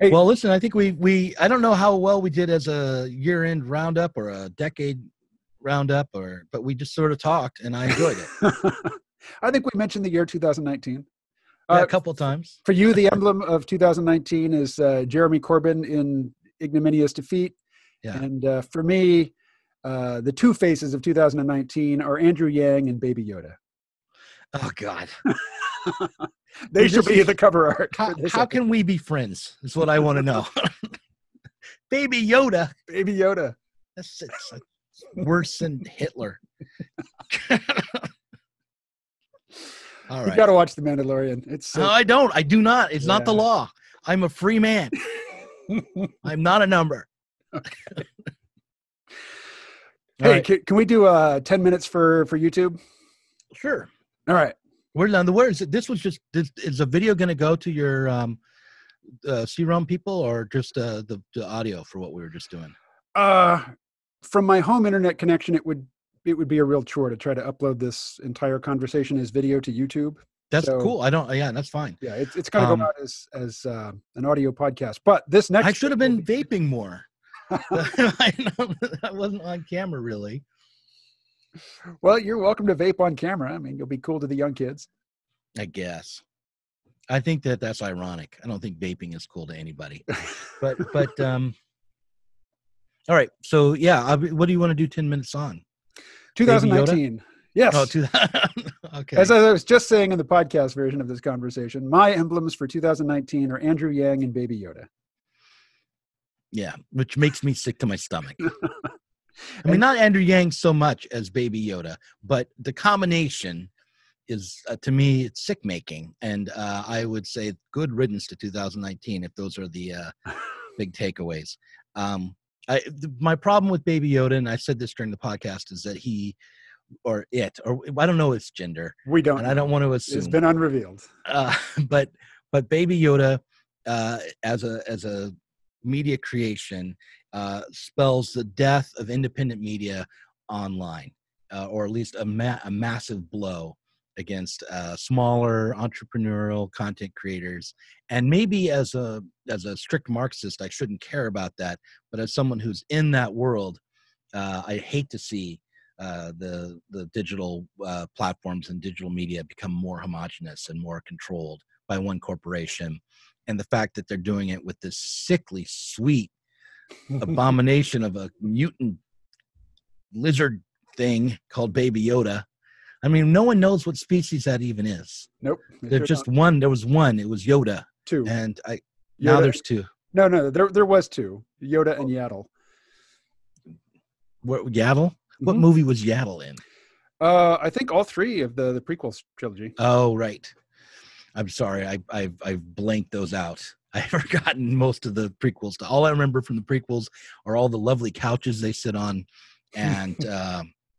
Hey, Well, listen, I think I don't know how well we did as a year-end roundup or a decade roundup, but we just sort of talked, and I enjoyed it. I think we mentioned the year 2019. Yeah, a couple times. For you, the emblem of 2019 is Jeremy Corbyn in ignominious defeat. Yeah. And for me, the two faces of 2019 are Andrew Yang and Baby Yoda. Oh, God. They should be the cover art. How can we be friends? Is what I want to know. Baby Yoda. Baby Yoda. That's worse than Hitler. All right. You got to watch The Mandalorian. It's no, I don't. I do not. It's not the law. I'm a free man. I'm not a number. Okay. Hey, right. Can we do 10 minutes for YouTube? Sure. All right. Where is it? Is the video going to go to your C-ROM people, or just the audio for what we were just doing? From my home internet connection, it would be a real chore to try to upload this entire conversation as video to YouTube. That's cool. That's fine. Yeah, it's going to go out as an audio podcast. But this next, I should have been vaping more. I wasn't on camera really. Well, you're welcome to vape on camera. I mean, you'll be cool to the young kids. I guess. I think that's ironic. I don't think vaping is cool to anybody. But all right. So yeah, what do you want to do 10 minutes on? 2019. Yes. Oh, okay. As I was just saying in the podcast version of this conversation, my emblems for 2019 are Andrew Yang and Baby Yoda. Yeah, which makes me sick to my stomach. I mean, not Andrew Yang so much as Baby Yoda, but the combination is, to me, it's sick-making. And I would say good riddance to 2019 if those are the big takeaways. My problem with Baby Yoda, and I said this during the podcast, is that I don't know its gender. We don't. And I don't want to assume. It's been unrevealed. But Baby Yoda, as a media creation, spells the death of independent media online, or at least a massive blow against smaller entrepreneurial content creators. And maybe as a strict Marxist, I shouldn't care about that, but as someone who's in that world, I hate to see the digital platforms and digital media become more homogenous and more controlled by one corporation. And the fact that they're doing it with this sickly, sweet abomination of a mutant lizard thing called Baby Yoda. I mean, no one knows what species that even is. Nope. There's just one. There was one. It was Yoda. Two. And Yoda, now there's two. No. There was two. Yoda and Yaddle. Yaddle? Mm-hmm. What movie was Yaddle in? I think all three of the prequel trilogy. Oh, right. I'm sorry. I've blanked those out. I've forgotten most of the prequels. All I remember from the prequels are all the lovely couches they sit on, and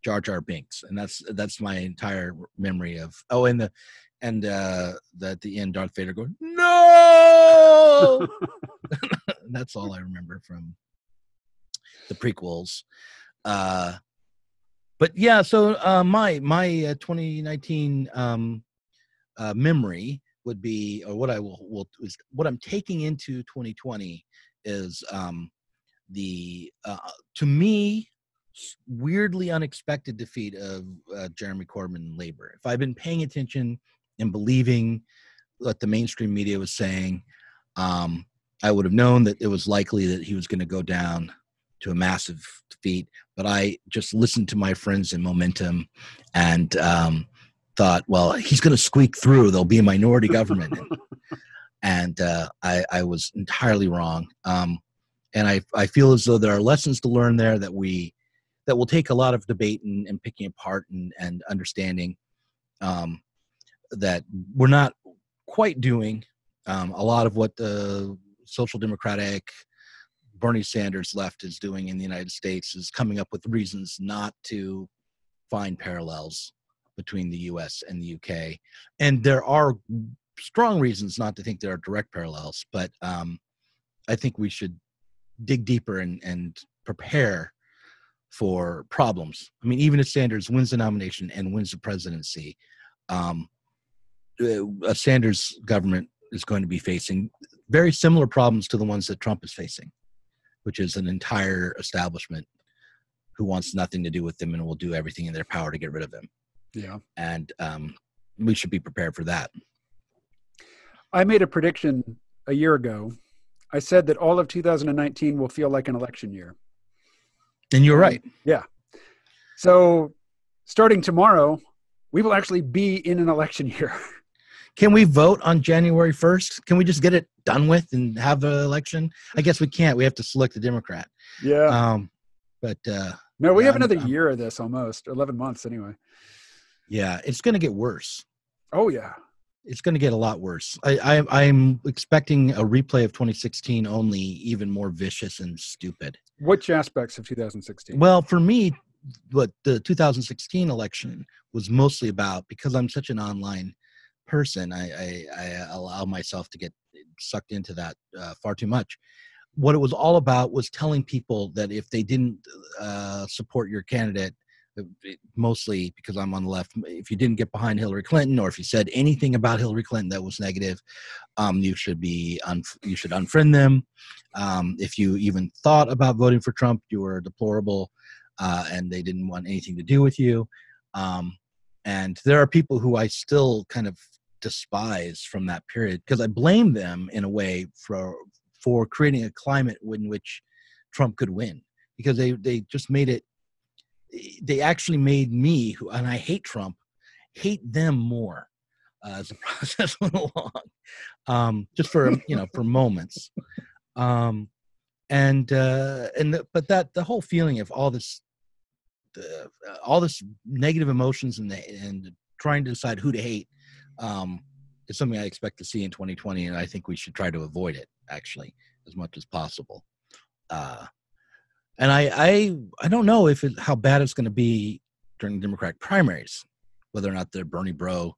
Jar Jar Binks, and that's my entire memory of. Oh, and at the end, Darth Vader going, "No!" That's all I remember from the prequels. But yeah, so my 2019 memory would be, or what I will is what I'm taking into 2020 is the to me weirdly unexpected defeat of Jeremy Corbyn in Labour. If I'd been paying attention and believing what the mainstream media was saying, I would have known that it was likely that he was going to go down to a massive defeat. But I just listened to my friends in Momentum and thought, well, he's going to squeak through. There'll be a minority government. And I was entirely wrong. And I feel as though there are lessons to learn there that will take a lot of debate and picking apart and understanding that we're not quite doing a lot of what the social democratic Bernie Sanders left is doing in the United States, is coming up with reasons not to find parallels between the US and the UK. And there are strong reasons not to think there are direct parallels, but I think we should dig deeper and prepare for problems. I mean, even if Sanders wins the nomination and wins the presidency, a Sanders government is going to be facing very similar problems to the ones that Trump is facing, which is an entire establishment who wants nothing to do with them and will do everything in their power to get rid of them. Yeah. And we should be prepared for that. I made a prediction a year ago. I said that all of 2019 will feel like an election year. And you're right. Yeah. So starting tomorrow, we will actually be in an election year. Can we vote on January 1st? Can we just get it done with and have the election? I guess we can't. We have to select a Democrat. Yeah. But no, we have another year of this almost, 11 months anyway. Yeah, it's going to get worse. Oh, yeah. It's going to get a lot worse. I'm expecting a replay of 2016, only even more vicious and stupid. Which aspects of 2016? Well, for me, what the 2016 election was mostly about, because I'm such an online person, I allow myself to get sucked into that far too much. What it was all about was telling people that if they didn't support your candidate, mostly because I'm on the left, if you didn't get behind Hillary Clinton, or if you said anything about Hillary Clinton that was negative, you should unfriend them. If you even thought about voting for Trump, you were deplorable, and they didn't want anything to do with you. And there are people who I still kind of despise from that period, because I blame them in a way for creating a climate in which Trump could win, because they just made it. They actually made me, and I hate Trump, hate them more as the process went along, just for for moments. But the whole feeling of all this negative emotions and trying to decide who to hate is something I expect to see in 2020, and I think we should try to avoid it actually as much as possible. And I don't know how bad it's going to be during the Democratic primaries, whether or not the Bernie Bro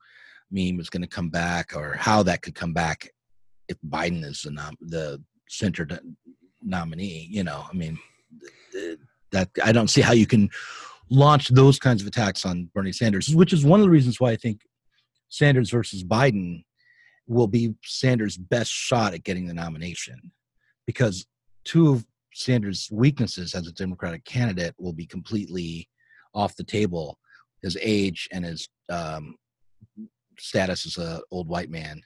meme is going to come back, or how that could come back if Biden is the centered nominee. I mean, that I don't see how you can launch those kinds of attacks on Bernie Sanders, which is one of the reasons why I think Sanders versus Biden will be Sanders' best shot at getting the nomination, because two of Sanders' weaknesses as a Democratic candidate will be completely off the table: his age and his status as an old white man,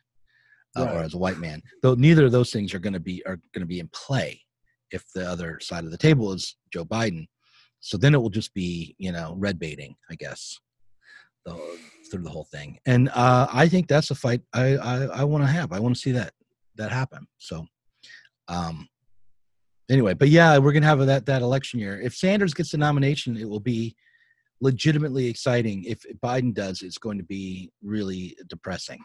or as a white man. Though neither of those things are going to be in play if the other side of the table is Joe Biden. So then it will just be red baiting, I guess, through the whole thing. And I think that's a fight I want to have. I want to see that happen. So. Anyway, but yeah, we're going to have that election year. If Sanders gets the nomination, it will be legitimately exciting. If Biden does, it's going to be really depressing.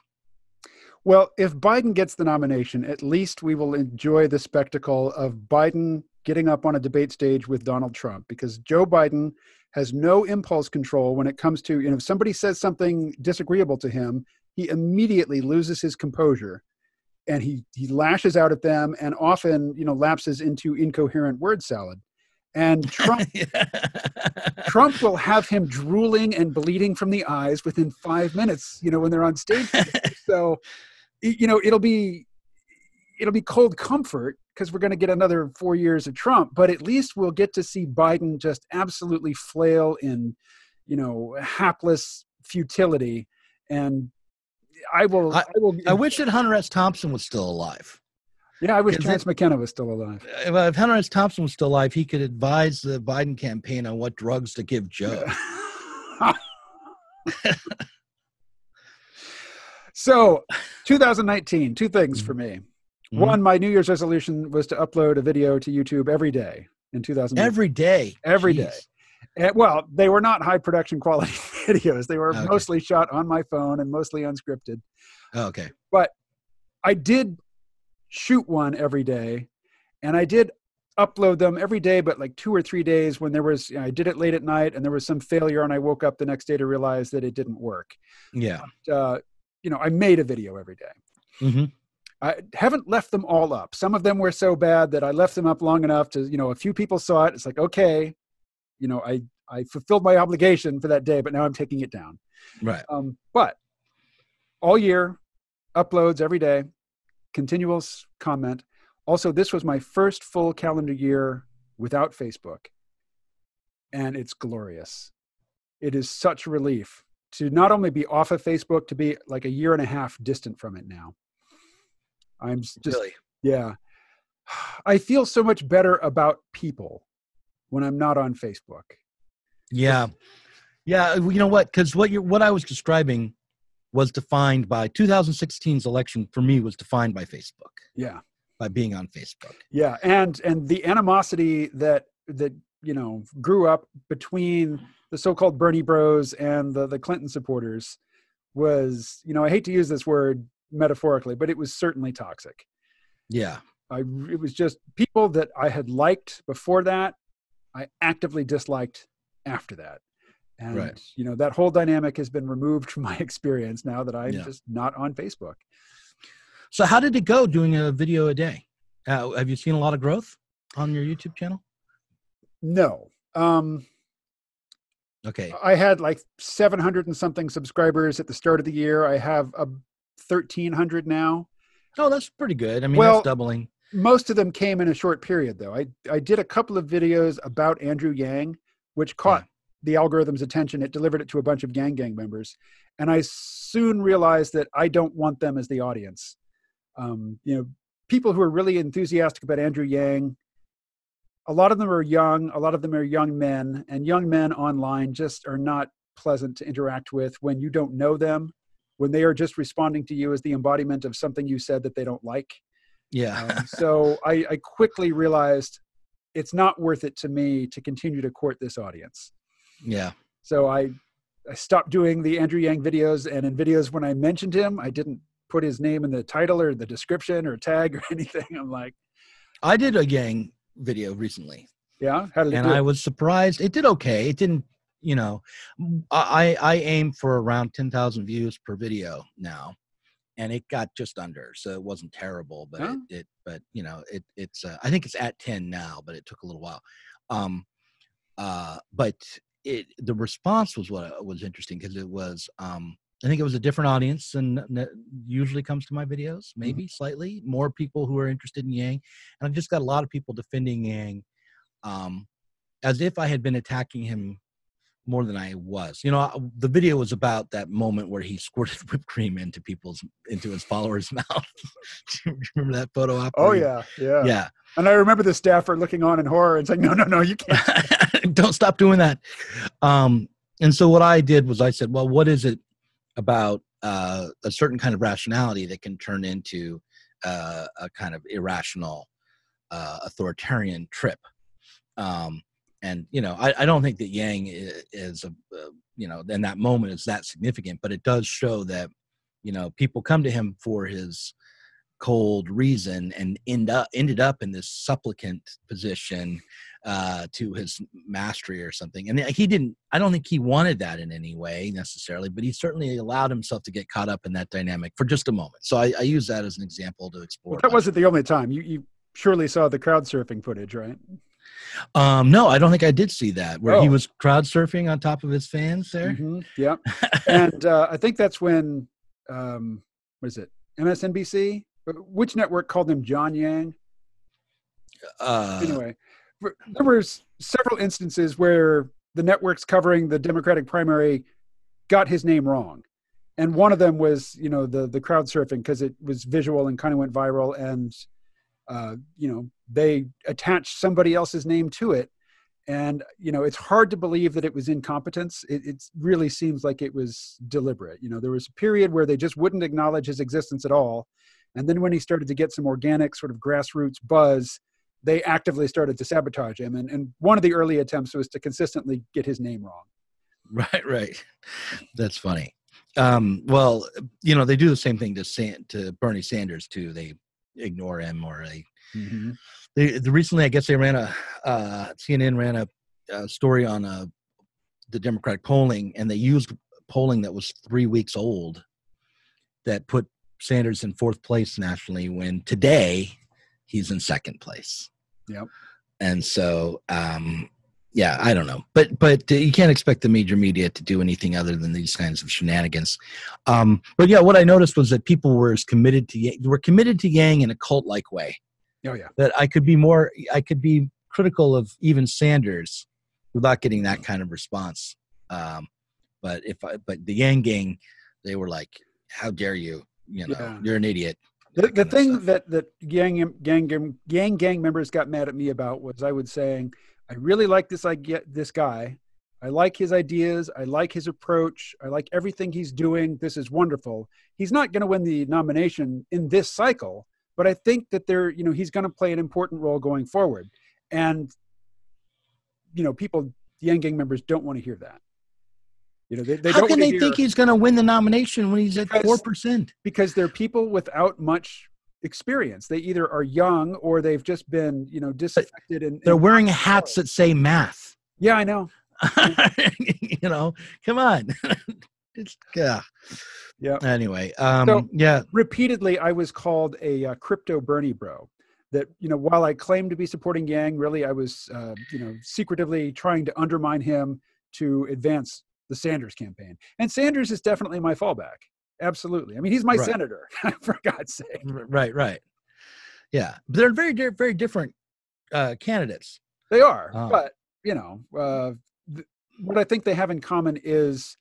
Well, if Biden gets the nomination, at least we will enjoy the spectacle of Biden getting up on a debate stage with Donald Trump, because Joe Biden has no impulse control when it comes to, if somebody says something disagreeable to him, he immediately loses his composure. And he lashes out at them, and often, lapses into incoherent word salad. And Trump will have him drooling and bleeding from the eyes within 5 minutes, when they're on stage. So, it'll be cold comfort, because we're going to get another 4 years of Trump, but at least we'll get to see Biden just absolutely flail in, hapless futility. And I wish that Hunter S. Thompson was still alive. Yeah, I wish Terrence McKenna was still alive. If Hunter S. Thompson was still alive, he could advise the Biden campaign on what drugs to give Joe. So, 2019, two things for me. Mm-hmm. One, my New Year's resolution was to upload a video to YouTube every day in 2019. Every day? Every day. And, well, they were not high production quality videos. They were mostly shot on my phone and mostly unscripted. Okay. But I did shoot one every day, and I did upload them every day, but like 2 or 3 days when there was, I did it late at night and there was some failure, and I woke up the next day to realize that it didn't work. Yeah. But, I made a video every day. Mm-hmm. I haven't left them all up. Some of them were so bad that I left them up long enough to, a few people saw it. It's like, okay, I fulfilled my obligation for that day, but now I'm taking it down. Right. But all year, uploads every day. continuous comment. Also, this was my first full calendar year without Facebook, and it's glorious. It is such a relief to not only be off of Facebook, to be like a year and a half distant from it now. I'm just, Really? yeah. I feel so much better about people when I'm not on Facebook. Yeah. Yeah. You know what? Because what I was describing was defined by 2016's election for me was defined by Facebook. Yeah. By being on Facebook. Yeah. And the animosity that grew up between the so-called Bernie bros and the Clinton supporters was, I hate to use this word metaphorically, but it was certainly toxic. Yeah. It was just people that I had liked before that, I actively disliked after that. And, right. That whole dynamic has been removed from my experience now that I'm just not on Facebook. So how did it go doing a video a day? Have you seen a lot of growth on your YouTube channel? No. Okay. I had like 700 and something subscribers at the start of the year. I have 1,300 now. Oh, that's pretty good. I mean, that's doubling. Most of them came in a short period, though. I did a couple of videos about Andrew Yang, which caught the algorithm's attention. It delivered it to a bunch of gang members. And I soon realized that I don't want them as the audience. People who are really enthusiastic about Andrew Yang, a lot of them are young. A lot of them are young men. And young men online just are not pleasant to interact with when you don't know them, when they are just responding to you as the embodiment of something you said that they don't like. Yeah. So I quickly realized it's not worth it to me to continue to court this audience. Yeah. So I stopped doing the Andrew Yang videos, and in videos when I mentioned him, I didn't put his name in the title or the description or tag or anything. I'm like, I did a Yang video recently. Yeah. How did it do? I was surprised. It did okay. It didn't, I aim for around 10,000 views per video now. And it got just under, so it wasn't terrible, but it's I think it's at 10 now, but it took a little while. But the response was what was interesting, because it was I think it was a different audience than usually comes to my videos, maybe slightly more people who are interested in Yang, and I just got a lot of people defending Yang, as if I had been attacking him more than I was. The video was about that moment where he squirted whipped cream into his followers' mouth. Do you remember that photo op? Oh yeah. And I remember the staffer looking on in horror and saying, no, you can't. Don't stop doing that. And so what I did was I said, well, what is it about a certain kind of rationality that can turn into a kind of irrational authoritarian trip? And, I don't think that Yang is, in that moment is that significant, but it does show that, people come to him for his cold reason and ended up in this supplicant position to his mastery or something. And I don't think he wanted that in any way necessarily, but he certainly allowed himself to get caught up in that dynamic for just a moment. So I use that as an example to explore. Well, that wasn't the only time. You surely saw the crowd surfing footage, right? No, I don't think I did see that, where he was crowd surfing on top of his fans there. Mm-hmm. Yeah. And I think that's when, what is it? MSNBC? Which network called him John Yang? Anyway, there were several instances where the networks covering the Democratic primary got his name wrong. And one of them was, the crowd surfing, because it was visual and kind of went viral, and they attached somebody else's name to it. And, it's hard to believe that it was incompetence. It really seems like it was deliberate. There was a period where they just wouldn't acknowledge his existence at all. And then when he started to get some organic sort of grassroots buzz, they actively started to sabotage him. And one of the early attempts was to consistently get his name wrong. Right. That's funny. Well, they do the same thing to Bernie Sanders too. They ignore him, or they recently, I guess they ran CNN ran a story on the Democratic polling, and they used polling that was 3 weeks old that put Sanders in 4th place nationally, when today he's in 2nd place. Yep. And so yeah, I don't know, but you can't expect the major media to do anything other than these kinds of shenanigans. But yeah, what I noticed was that people were committed to Yang in a cult-like way. Oh yeah. That I could be critical of even Sanders without getting that kind of response. But the Yang gang, they were like, "How dare you? Yeah. You're an idiot." The thing that gang members got mad at me about was I was saying, I really like this guy. I like his ideas. I like his approach. I like everything he's doing. This is wonderful. He's not going to win the nomination in this cycle, but I think that he's going to play an important role going forward. And, the Yang gang members don't want to hear that. They How don't can want to they hear, think he's going to win the nomination when he's at 4%? Because they're people without much experience. They either are young or they've just been, disaffected. And they're wearing hats that say math. Yeah, I know. Come on. Yeah. Anyway, yeah. Repeatedly, I was called a crypto Bernie bro. That, while I claimed to be supporting Yang, really I was, secretively trying to undermine him to advance the Sanders campaign. And Sanders is definitely my fallback. Absolutely. I mean, he's my senator, for God's sake. Right. Yeah. But they're very, very different candidates. They are. But, what I think they have in common is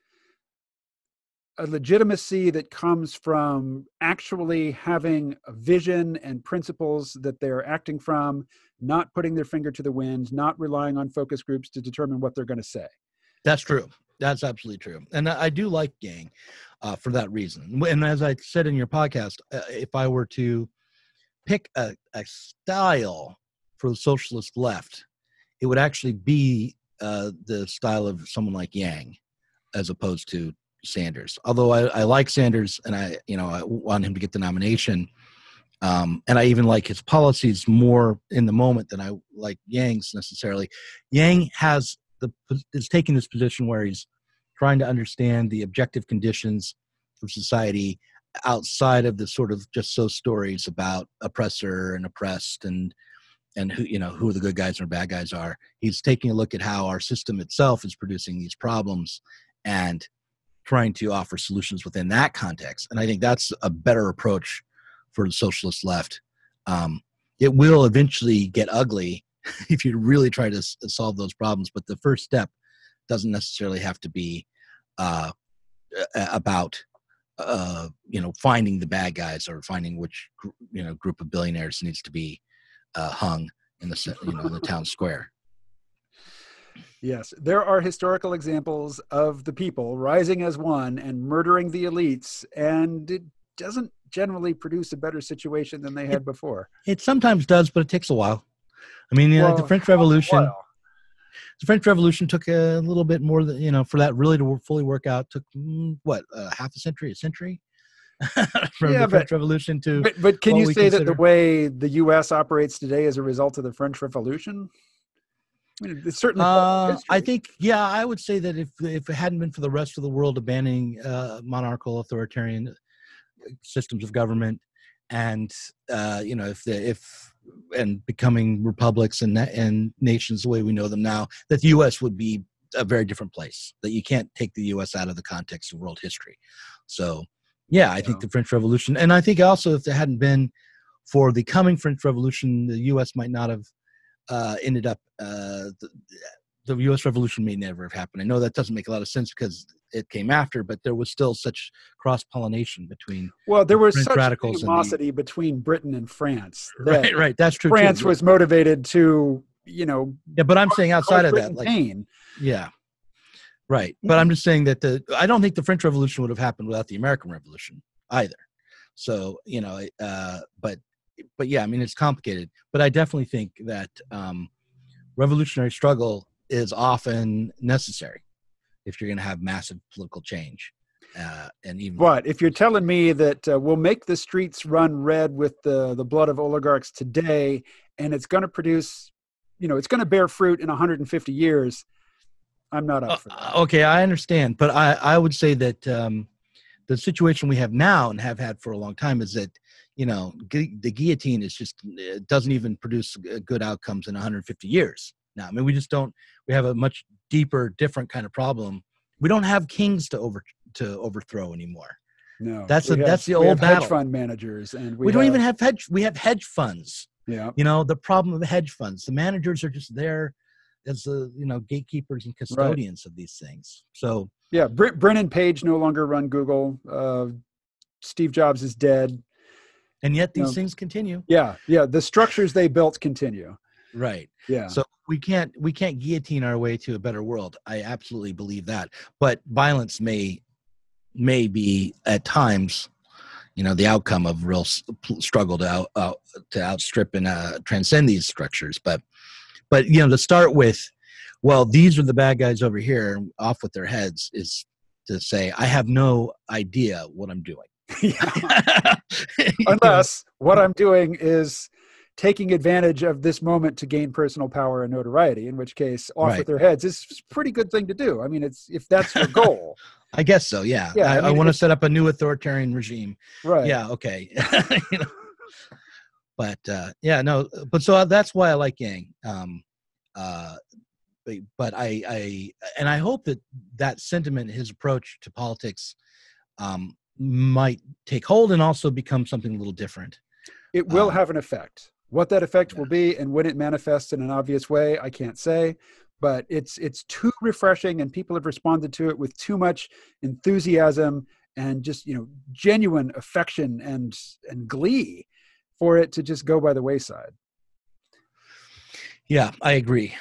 a legitimacy that comes from actually having a vision and principles that they're acting from, not putting their finger to the wind, not relying on focus groups to determine what they're going to say. That's true. That's absolutely true. And I do like Yang for that reason. And as I said in your podcast, if I were to pick a style for the socialist left, it would actually be the style of someone like Yang as opposed to Sanders. Although I like Sanders and I want him to get the nomination. And I even like his policies more in the moment than I like Yang's necessarily. Yang is taking this position where he's trying to understand the objective conditions of society outside of the sort of just so stories about oppressor and oppressed and who the good guys or bad guys are. He's taking a look at how our system itself is producing these problems and trying to offer solutions within that context. And I think that's a better approach for the socialist left. It will eventually get ugly if you really try to solve those problems. But the first step doesn't necessarily have to be about finding the bad guys or finding which group of billionaires needs to be hung in the in the town square. Yes, there are historical examples of the people rising as one and murdering the elites, and it doesn't generally produce a better situation than they had before. It sometimes does, but it takes a while. I mean, the French Revolution. The French Revolution took a little bit more than for that really to fully work out. Took half a century from the French Revolution to. But can you say that the way the U.S. operates today is a result of the French Revolution? I mean, it's certainly. I think, I would say that if it hadn't been for the rest of the world abandoning monarchical authoritarian systems of government, and and becoming republics and nations the way we know them now, that the U.S. would be a very different place. That you can't take the U.S. out of the context of world history. So, I think the French Revolution, and I think also if it hadn't been for the coming French Revolution, the U.S. might not have ended up. The U.S. Revolution may never have happened. I know that doesn't make a lot of sense because it came after, but there was still such cross-pollination between. Well, there was such radicals animosity between Britain and France. Right. That's true. France was motivated to, Yeah, but I'm saying outside of that, pain. Yeah. Right. But I'm just saying that I don't think the French Revolution would have happened without the American Revolution either. So, but yeah, I mean, it's complicated, but I definitely think that revolutionary struggle is often necessary if you're going to have massive political change. But if you're telling me that we'll make the streets run red with the blood of oligarchs today, and it's going to produce, it's going to bear fruit in 150 years, I'm not up for that. Okay, I understand. But I would say that the situation we have now and have had for a long time is that, the guillotine is just, it doesn't even produce good outcomes in 150 years. now. I mean, we just don't. We have a much deeper, different kind of problem. We don't have kings to overthrow anymore. No, That's the we old have hedge battle. fund managers, and We don't even have hedge. We have hedge funds. Yeah. You know, the problem of hedge funds. The managers are just there as the gatekeepers and custodians of these things. So yeah, Brennan Page no longer run Google. Steve Jobs is dead. And yet these things continue. Yeah. The structures they built continue. Right. Yeah. So we can't guillotine our way to a better world. I absolutely believe that. But violence may be at times, the outcome of real struggle to outstrip and transcend these structures. But to start with, well, these are the bad guys over here, off with their heads, is to say, I have no idea what I'm doing. Unless what I'm doing is taking advantage of this moment to gain personal power and notoriety, in which case off with their heads is a pretty good thing to do. I mean, if that's your goal. I guess so. Yeah. I want to set up a new authoritarian regime. Right. Yeah. Okay. But but so that's why I like Yang. But I hope that sentiment, his approach to politics, might take hold and also become something a little different. It will have an effect. What that effect will be and when it manifests in an obvious way, I can't say, but it's too refreshing, and people have responded to it with too much enthusiasm and just, genuine affection and glee for it to just go by the wayside. Yeah, I agree.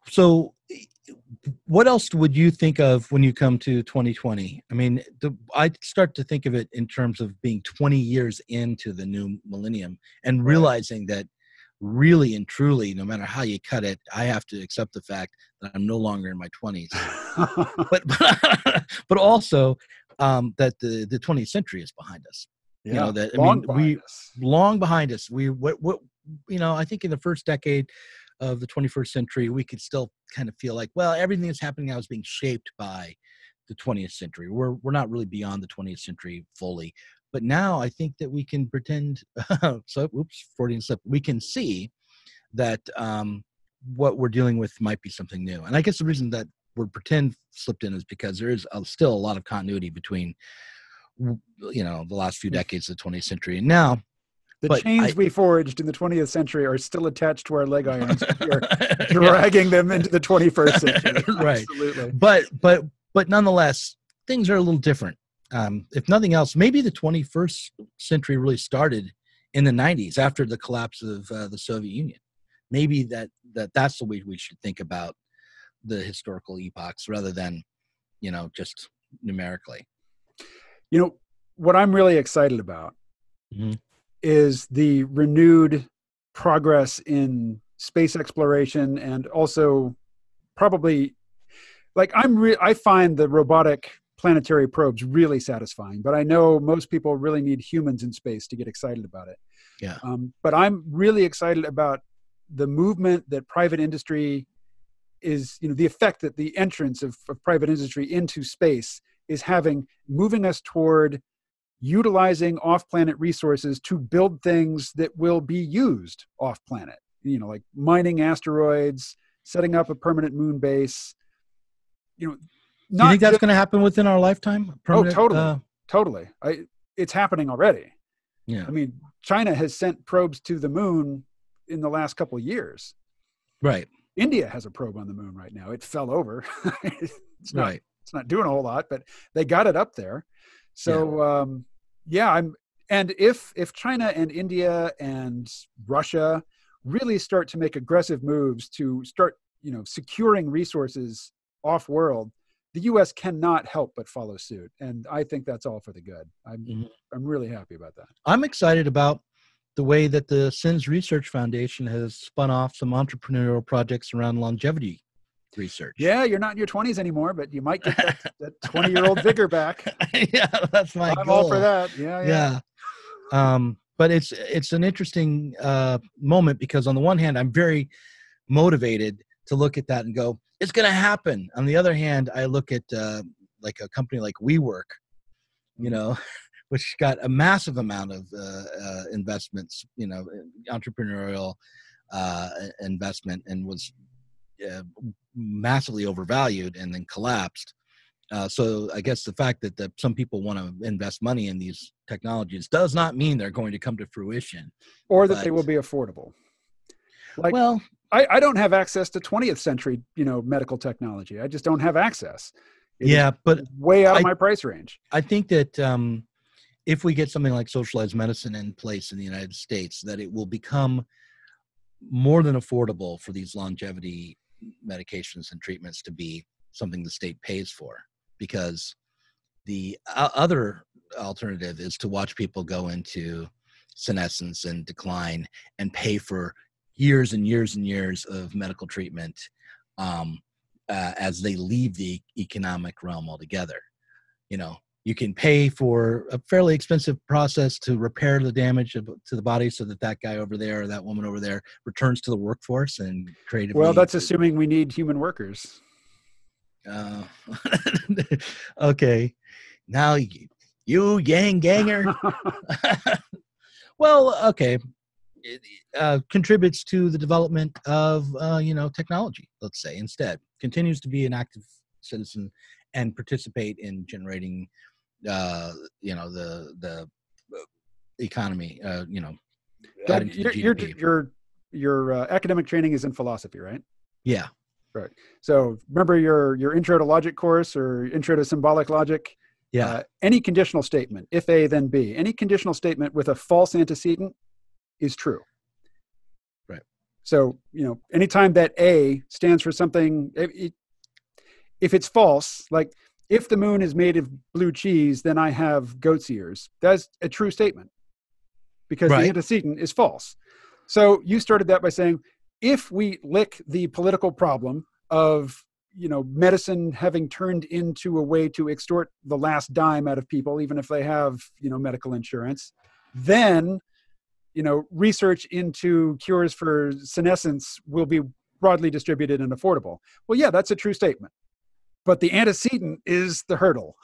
So what else would you think of when you come to 2020? I mean, I start to think of it in terms of being 20 years into the new millennium and realizing that really and truly, no matter how you cut it, I have to accept the fact that I'm no longer in my 20s. but also that the 20th century is behind us. Yeah, long behind us. I think in the first decade of the 21st century, we could still kind of feel like, well, everything that's happening now is being shaped by the 20th century. We're not really beyond the 20th century fully. But now I think that we can pretend, Freudian slip, we can see that what we're dealing with might be something new. And I guess the reason that we're pretend slipped in is because there is still a lot of continuity between, the last few decades of the 20th century and now. The chains we forged in the 20th century are still attached to our leg irons. We are dragging them into the 21st century. Right. Absolutely. But nonetheless, things are a little different. If nothing else, maybe the 21st century really started in the 90s after the collapse of the Soviet Union. Maybe that's the way we should think about the historical epochs rather than, just numerically. What I'm really excited about is the renewed progress in space exploration, and also probably I find the robotic planetary probes really satisfying, but I know most people really need humans in space to get excited about it. Yeah. But I'm really excited about the movement that private industry is, the effect that the entrance of private industry into space is having, moving us toward utilizing off-planet resources to build things that will be used off-planet, like mining asteroids, setting up a permanent moon base. Do you think that's going to happen within our lifetime? Totally. It's happening already. Yeah. I mean, China has sent probes to the moon in the last couple of years. Right. India has a probe on the moon right now. It fell over. It's not doing a whole lot, but they got it up there. So, and if China and India and Russia really start to make aggressive moves to start, securing resources off world, the U.S. cannot help but follow suit. And I think that's all for the good. I'm really happy about that. I'm excited about the way that the SINS Research Foundation has spun off some entrepreneurial projects around longevity research. Yeah, you're not in your 20s anymore, but you might get that 20-year-old vigor back. Yeah, that's my goal. I'm all for that. Yeah. But it's an interesting moment, because on the one hand, I'm very motivated to look at that and go, it's going to happen. On the other hand, I look at like a company like WeWork, which got a massive amount of investments, entrepreneurial investment and was massively overvalued and then collapsed. So I guess the fact that some people want to invest money in these technologies does not mean they're going to come to fruition, or that but they will be affordable. Like, well, I don't have access to 20th century, medical technology. I just don't have access. It is yeah, but way out of I my price range. I think that if we get something like socialized medicine in place in the United States, that it will become more than affordable for these longevity medications and treatments to be something the state pays for, because the other alternative is to watch people go into senescence and decline and pay for years and years and years of medical treatment as they leave the economic realm altogether. You can pay for a fairly expensive process to repair the damage to the body so that guy over there or that woman over there returns to the workforce and creatively. Well, that's assuming we need human workers. Okay. Now you yang ganger. Well, okay. It contributes to the development of, technology, let's say, instead. Continues to be an active citizen and participate in generating the economy, adding to the GDP. Your academic training is in philosophy, right? Yeah. Right. So remember your intro to logic course or intro to symbolic logic? Yeah. Any conditional statement, if A, then B, any conditional statement with a false antecedent is true. Right. So, anytime that A stands for something, if it's false, like if the moon is made of blue cheese, then I have goat's ears. That's a true statement because the antecedent is false. So you started that by saying, if we lick the political problem of, medicine having turned into a way to extort the last dime out of people, even if they have, medical insurance, then, research into cures for senescence will be broadly distributed and affordable. Well, yeah, that's a true statement. But the antecedent is the hurdle.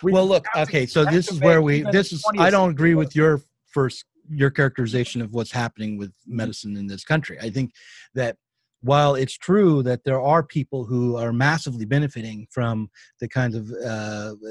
Well, look, okay, so this is where I don't agree with your characterization of what's happening with medicine in this country. I think that while it's true that there are people who are massively benefiting from the kinds of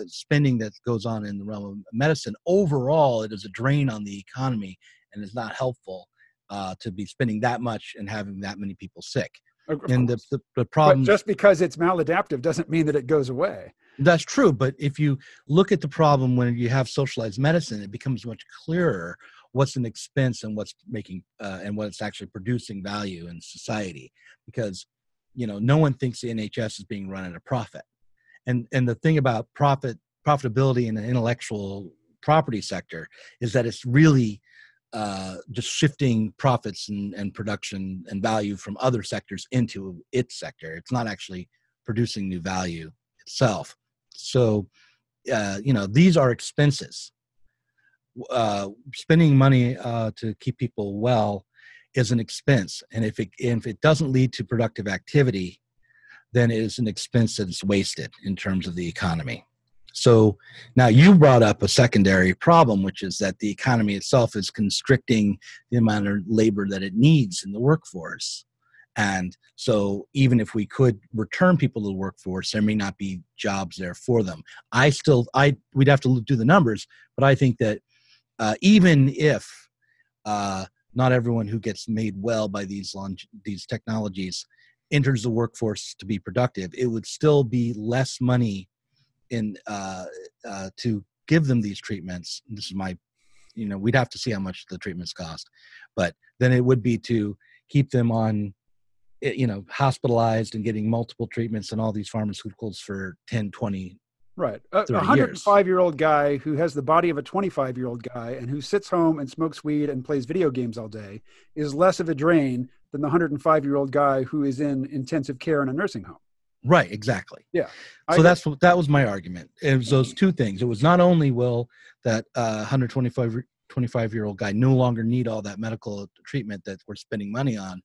spending that goes on in the realm of medicine, overall, it is a drain on the economy and is not helpful to be spending that much and having that many people sick. And the problem, but just because it's maladaptive doesn't mean that it goes away. That's true. But if you look at the problem when you have socialized medicine, it becomes much clearer what's an expense and what's making and what's actually producing value in society, because no one thinks the NHS is being run at a profit. And the thing about profitability in the intellectual property sector is that it's really just shifting profits and production and value from other sectors into its sector. It's not actually producing new value itself. So, these are expenses. Spending money to keep people well is an expense. And if it doesn't lead to productive activity, then it is an expense that's wasted in terms of the economy. So now you brought up a secondary problem, which is that the economy itself is constricting the amount of labor that it needs in the workforce. And so even if we could return people to the workforce, there may not be jobs there for them. We'd have to do the numbers, but I think that even if not everyone who gets made well by these technologies enters the workforce to be productive, it would still be less money to give them these treatments. This is my, we'd have to see how much the treatments cost, but then it would be to keep them on, hospitalized and getting multiple treatments and all these pharmaceuticals for 10, 20, right. A 105-year-old guy who has the body of a 25-year-old guy and who sits home and smokes weed and plays video games all day is less of a drain than the 105-year-old guy who is in intensive care in a nursing home. Right, exactly. Yeah. So that was my argument. It was those two things. It was not only will that 125-year-old guy no longer need all that medical treatment that we're spending money on,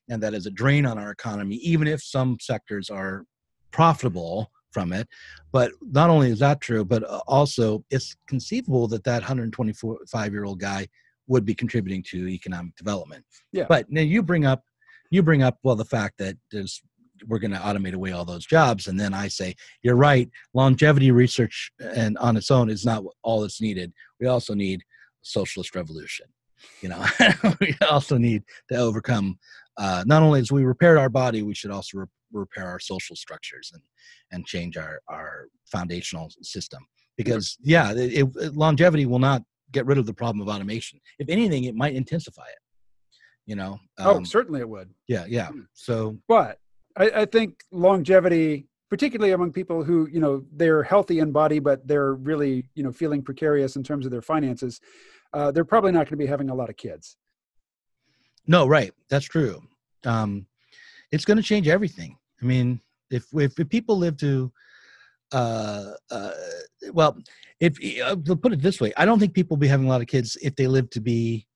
and that is a drain on our economy, even if some sectors are profitable from it. But not only is that true, but also it's conceivable that 125-year-old guy would be contributing to economic development. Yeah. But now you bring up, well, the fact that we're going to automate away all those jobs. And then I say, you're right. Longevity research and on its own is not all that's needed. We also need a socialist revolution. We also need to overcome, not only as we repaired our body, we should also repair our social structures and change our foundational system. Because longevity will not get rid of the problem of automation. If anything, it might intensify it. Certainly it would. Yeah. So, but I think longevity, particularly among people who, they're healthy in body, but they're really, feeling precarious in terms of their finances, they're probably not going to be having a lot of kids. No, right. That's true. It's going to change everything. I mean, if people live to, if to put it this way, I don't think people will be having a lot of kids if they live to be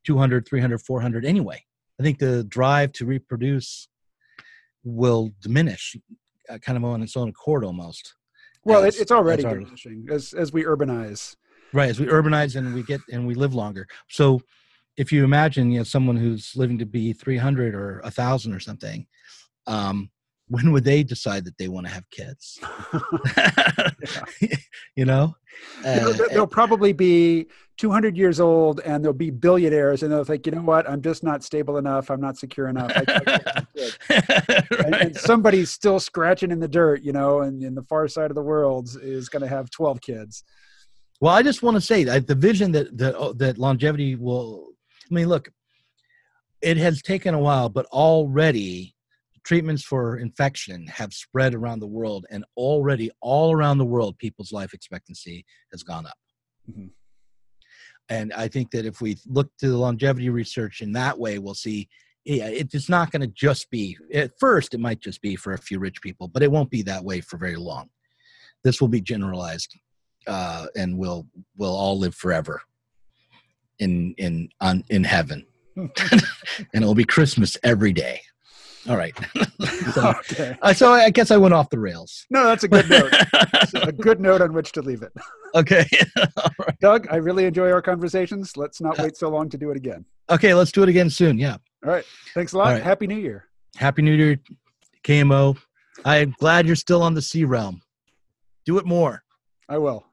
200, 300, 400 anyway. I think the drive to reproduce will diminish kind of on its own accord almost. Well, it's already diminishing as we urbanize. Right. As we urbanize and we live longer. So if you imagine, someone who's living to be 300 or 1,000 or something, when would they decide that they want to have kids? They'll probably be 200 years old and they'll be billionaires and they'll think, you know what, I'm just not stable enough. I'm not secure enough. I can't have kids. And somebody's still scratching in the dirt, and in the far side of the world is going to have 12 kids. Well, I just want to say that the vision that longevity will, look, it has taken a while, but already treatments for infection have spread around the world, and already all around the world, people's life expectancy has gone up. Mm-hmm. And I think that if we look to the longevity research in that way, we'll see, it's not going to just be, at first, it might just be for a few rich people, but it won't be that way for very long. This will be generalized, and we'll all live forever in heaven. And it'll be Christmas every day. All right. Okay. So I guess I went off the rails. No, that's a good note. A good note on which to leave it. Okay. All right. Doug, I really enjoy our conversations. Let's not wait so long to do it again. Okay, let's do it again soon. Yeah. All right. Thanks a lot. Right. Happy New Year. Happy New Year, KMO. I'm glad you're still on the C realm. Do it more. I will.